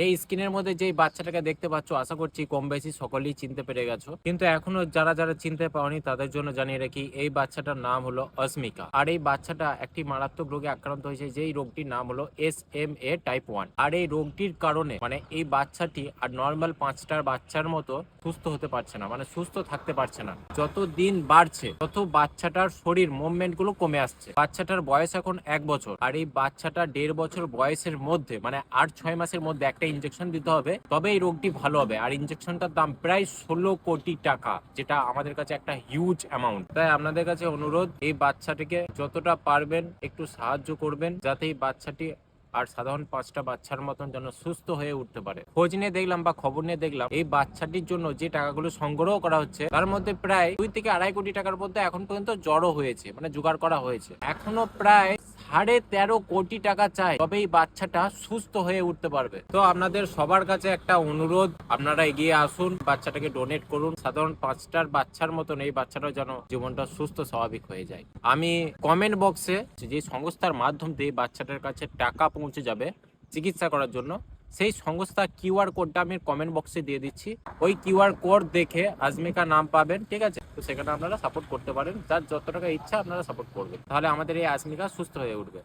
এই স্ক্রিনের মধ্যে যেই বাচ্চাটাকে দেখতে পাচ্ছ, আশা করছি কম বেশি সকলেই চিনতে পেরে গেছো, কিন্তু এখনো যারা যারা চিনতে পাওনি তাদের জন্য জানিয়ে রাখি, এই বাচ্চাটার নাম হলো অস্মিকা। আর এই বাচ্চাটা একটি মারাত্মক রোগে আক্রান্ত হয়েছে, যেই রোগটির নাম হলো SMA টাইপ 1। আর এই রোগটির কারণে মানে এই বাচ্চাটি আর নর্মাল 5টার বাচ্চার মতো সুস্থ হতে পারছে না, মানে সুস্থ থাকতে পারছে না। যত দিন বাড়ছে তত বাচ্চাটার শরীর মুভমেন্ট গুলো কমে আসছে। বাচ্চাটার বয়স এখন 1 বছর, আর এই বাচ্চাটা 1.5 বছর বয়সের মধ্যে মানে 8-6 মাসের মধ্যে একটা ইনজেকশন দিতে হবে, তবে এই রোগটি ভালো হবে। আর ইনজেকশনটার দাম প্রায় 16 কোটি টাকা, যেটা আমাদের কাছে একটা হিউজ অ্যামাউন্ট। তাই আপনাদের কাছে অনুরোধ, এই বাচ্চাটিকে যতটা পারবেন একটু সাহায্য করবেন, যাতে এই বাচ্চাটি আর সাধারণ 5টা বাচ্চার মতন যেন সুস্থ হয়ে উঠতে পারে। খোঁজ নিয়ে দেখলাম বা খবর নিয়ে দেখলাম, এই বাচ্চাটির জন্য যে টাকাগুলো সংগ্রহ করা হচ্ছে তার মধ্যে প্রায় 2 থেকে 2.5 কোটি টাকার মধ্যে এখন পর্যন্ত জড়ো হয়েছে, মানে জোগাড় করা হয়েছে। এখনো প্রায় 13.5 কোটি টাকা চাই, তবে এই বাচ্চাটা সুস্থ হয়ে উঠতে পারবে। তো আপনাদের সবার কাছে একটা অনুরোধ, আপনারা এগিয়ে আসুন, বাচ্চাটাকে ডোনেট করুন। সাধারণ 5টার বাচ্চার মতন এই বাচ্চাটা যেন জীবনটা সুস্থ স্বাভাবিক হয়ে যায়। আমি কমেন্ট বক্সে যে সংস্থার মাধ্যম দিয়ে বাচ্চাটার কাছে টাকা পৌঁছে যাবে চিকিৎসা করার জন্য, সেই সংস্থার QR কোডটা আমি কমেন্ট বক্সে দিয়ে দিচ্ছি। ওই QR কোড দেখে অস্মিকা নাম পাবেন, ঠিক আছে? তো সেখানে আপনারা সাপোর্ট করতে পারেন, যার যত টাকা ইচ্ছা আপনারা সাপোর্ট করবেন, তাহলে আমাদের এই অস্মিকা সুস্থ হয়ে উঠবে।